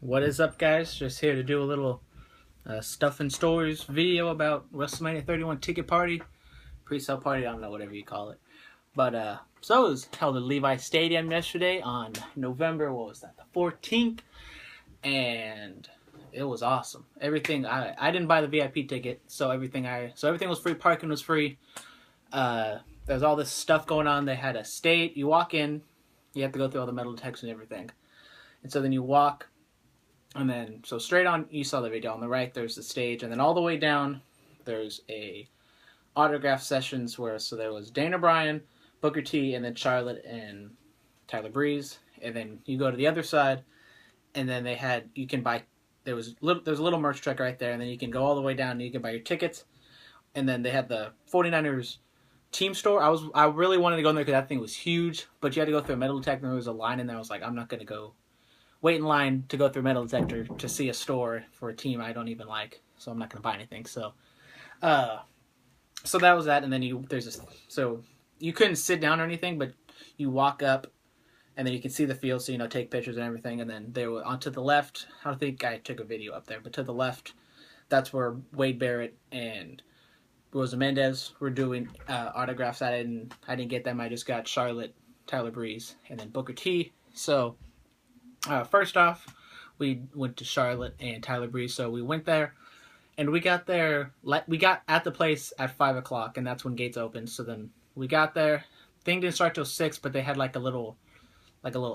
What is up, guys? Just here to do a little stuff and stories video about Wrestlemania 31 ticket party, pre-sale party, I don't know, whatever you call it. But so it was held at Levi Stadium yesterday on November, what was that, the 14th, and it was awesome. Everything I didn't buy the VIP ticket, so everything was free. Parking was free. There's all this stuff going on. They had a stage. You walk in, you have to go through all the metal detectors and everything, and so then you walk. And then, so straight on, you saw the video on the right, there's the stage. And then all the way down, there's a autograph sessions where, so there was Dana Bryan, Booker T, and then Charlotte and Tyler Breeze. And then you go to the other side, and then they had, you can buy, there's a little merch truck right there. And then you can go all the way down and you can buy your tickets. And then they had the 49ers team store. I really wanted to go in there because that thing was huge. But you had to go through a metal detector. There was a line in there. I was like, I'm not going to go wait in line to go through metal detector to see a store for a team I don't even like, so I'm not going to buy anything. So that was that, and then so you couldn't sit down or anything, but you walk up, and then you can see the field, so take pictures and everything. And then they were onto the left. I don't think I took a video up there, but to the left, that's where Wade Barrett and Rosa Mendez were doing autographs. I didn't get them. I just got Charlotte, Tyler Breeze, and then Booker T. So. First off, we went to Charlotte and Tyler Breeze, so we went there, and we got at the place at 5 o'clock, and that's when gates opened. So then we got there. Thing didn't start till 6, but they had like a little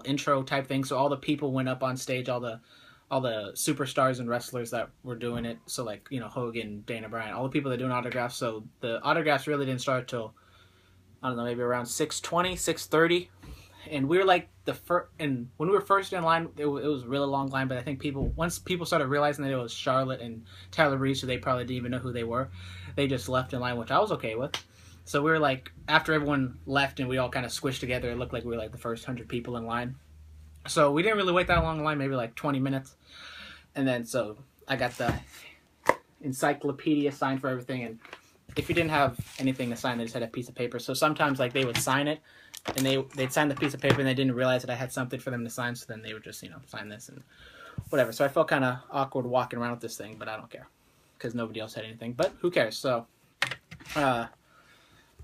intro type thing. So all the people went up on stage, all the superstars and wrestlers that were doing it. So like Hogan, Dana Bryan, all the people that are doing autographs. So the autographs really didn't start till, I don't know, maybe around 6:20, 6:30. And we were like and when we were first in line, it was a really long line. But I think once people started realizing that it was Charlotte and Tyler Breeze, so they probably didn't even know who they were, they just left in line, which I was okay with. So we were like, after everyone left and we all kind of squished together, it looked like we were like the first 100 people in line. So we didn't really wait that long in line, maybe like 20 minutes. And then so I got the encyclopedia signed for everything. And if you didn't have anything to sign, they just had a piece of paper. So sometimes like they would sign it, and they'd sign the piece of paper, and they didn't realize that I had something for them to sign, so then they would just, sign this and whatever. So I felt kind of awkward walking around with this thing, but I don't care, because nobody else had anything, but who cares? So,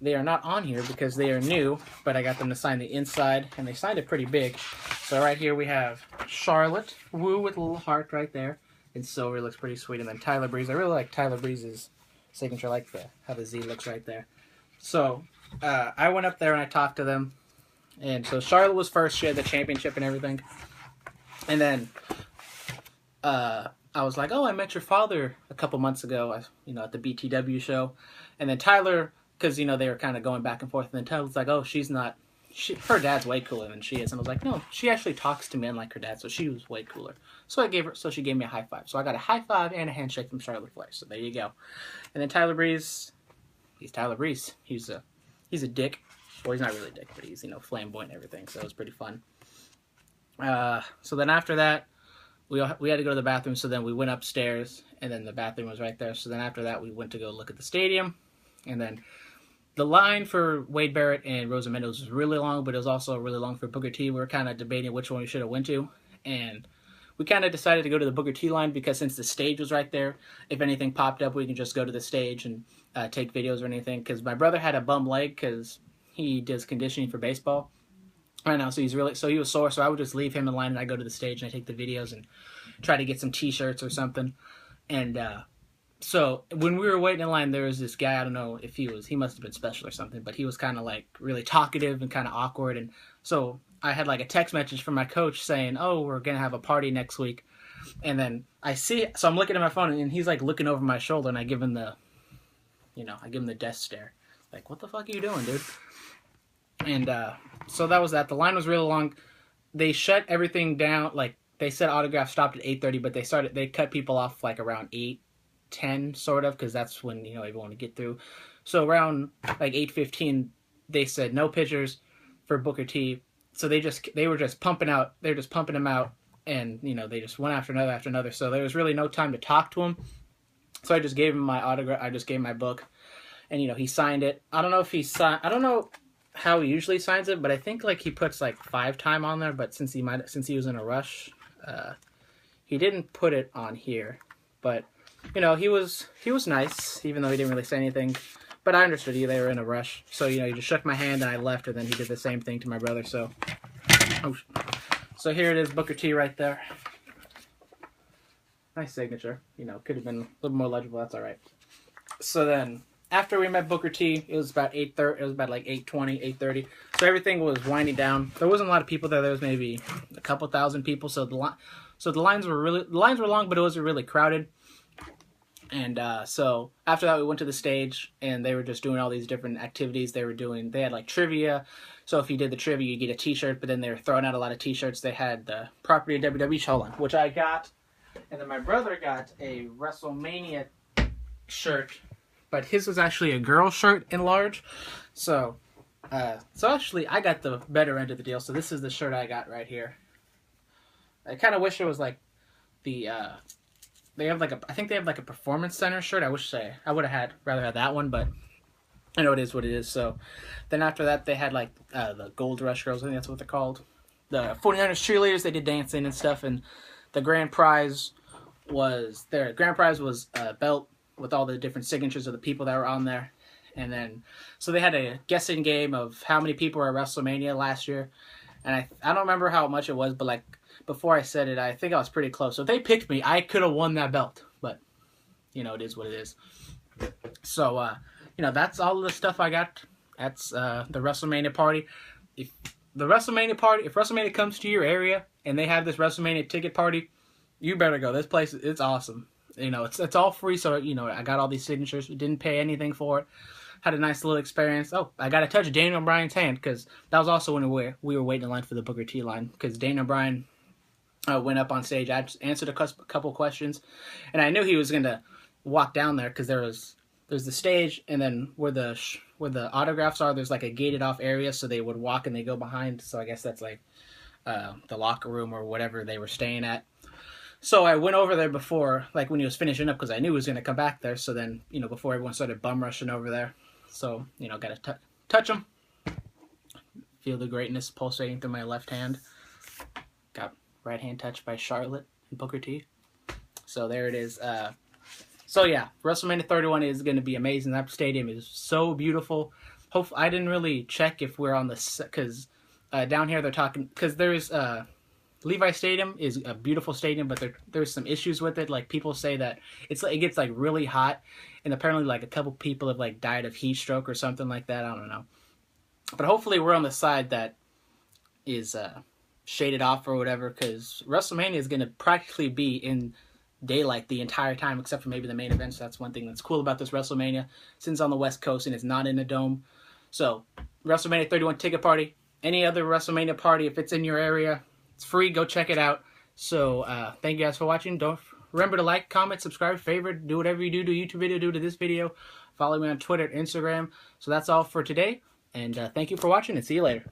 they are not on here because they are new, but I got them to sign the inside, and they signed it pretty big. So right here we have Charlotte, woo, with a little heart right there, in silver. It looks pretty sweet. And then Tyler Breeze. I really like Tyler Breeze's signature. I like how the Z looks right there. So, I went up there and I talked to them. And so Charlotte was first. She had the championship and everything. And then I was like, oh, I met your father a couple months ago, at the BTW show. And then Tyler, because, they were kind of going back and forth. And then Tyler was like, oh, her dad's way cooler than she is. And I was like, no, she actually talks to men like her dad, so she was way cooler. So she gave me a high five. So I got a high five and a handshake from Charlotte Flair. So there you go. And then Tyler Breeze, he's Tyler Breeze. He's a dick. Well, he's not really a dick, but he's, flamboyant and everything, so it was pretty fun. So then after that, we had to go to the bathroom, so then we went upstairs, and then the bathroom was right there. So then after that, we went to go look at the stadium, and then the line for Wade Barrett and Rosa Mendez was really long, but it was also really long for Booker T. We were kind of debating which one we should have went to, and we kind of decided to go to the Booker T line because since the stage was right there, if anything popped up, we can just go to the stage and take videos or anything. Because my brother had a bum leg because he does conditioning for baseball right now, so he was sore. So I would just leave him in line, and I go to the stage and I take the videos and try to get some T-shirts or something. And so when we were waiting in line, there was this guy. I don't know if he must have been special or something, but he was kind of like really talkative and kind of awkward. And so I had like a text message from my coach saying, "Oh, we're gonna have a party next week." And then so I'm looking at my phone, and he's like looking over my shoulder, and I give him the death stare, like, "What the fuck are you doing, dude?" And so that was that. The line was really long. They shut everything down. Like they said, autograph stopped at 8:30, but they cut people off like around 8:10, sort of, because that's when everyone would get through. So around like 8:15, they said no pictures for Booker T. So they were just pumping out. They were just pumping him out, and they just one after another. So there was really no time to talk to him. So I just gave him my autograph. I just gave him my book, and he signed it. I don't know how he usually signs it, but I think like he puts like 5 time on there. But since he was in a rush, he didn't put it on here, but you know, he was nice, even though he didn't really say anything. But I understood they were in a rush, so you know, he just shook my hand and I left, and then he did the same thing to my brother. So, so here it is, Booker T right there. Nice signature. You know, could have been a little more legible. That's all right. So then, after we met Booker T, it was about 8:30. It was about like 8:20, 8:30. So everything was winding down. There wasn't a lot of people there. There was maybe a couple thousand people. So the lines were long, but it wasn't really crowded. And so after that, we went to the stage, and they were just doing all these different activities. They had like trivia. So if you did the trivia, you get a T-shirt. But then they were throwing out a lot of T-shirts. They had the Property of WWE Holland, which I got, and then my brother got a Wrestlemania shirt, but his was actually a girl shirt in large. So actually, I got the better end of the deal. So this is the shirt I got right here. I kind of wish it was like the. They have like I think they have like a Performance Center shirt. I wish I would have rather had that one, but I know it is what it is. So then after that, they had like the Gold Rush Girls. I think that's what they're called. The 49ers cheerleaders. They did dancing and stuff, and the grand prize was a belt with all the different signatures of the people that were on there. And then so they had a guessing game of how many people were at WrestleMania last year, and I don't remember how much it was, but like. Before I said it, I think I was pretty close. So if they picked me, I could have won that belt. But, you know, it is what it is. So, you know, that's all the stuff I got. That's the WrestleMania party. If WrestleMania comes to your area and they have this WrestleMania ticket party, you better go. This place, it's awesome. You know, it's all free. So, you know, I got all these signatures. Didn't pay anything for it. Had a nice little experience. Oh, I got to touch Daniel Bryan's hand because that was also when we were waiting in line for the Booker T line because Daniel Bryan went up on stage. I answered a couple questions, and I knew he was gonna walk down there because there's the stage, and then where the autographs are, there's like a gated off area, so they would walk and they go behind. So I guess that's like the locker room or whatever they were staying at. So I went over there before, like when he was finishing up, because I knew he was gonna come back there. So then, you know, before everyone started bum rushing over there, so you know, gotta touch him, feel the greatness pulsating through my left hand. Got right hand touch by Charlotte and Booker T. So there it is. So yeah, WrestleMania 31 is going to be amazing. That stadium is so beautiful. I didn't really check if we're on the, because down here they're talking, because there's Levi Stadium is a beautiful stadium, but there's some issues with it. Like people say that it gets like really hot, and apparently like a couple people have like died of heat stroke or something like that. I don't know. But hopefully we're on the side that is shaded off or whatever, because WrestleMania is going to practically be in daylight the entire time, except for maybe the main event. So that's one thing that's cool about this WrestleMania, since it's on the West Coast and it's not in a dome. So WrestleMania 31 ticket party, any other WrestleMania party, if it's in your area, it's free. Go check it out. So thank you guys for watching. Don't remember to like, comment, subscribe, favorite, do whatever you do to a YouTube video, do to this video. Follow me on Twitter, Instagram. So that's all for today, and thank you for watching, and see you later.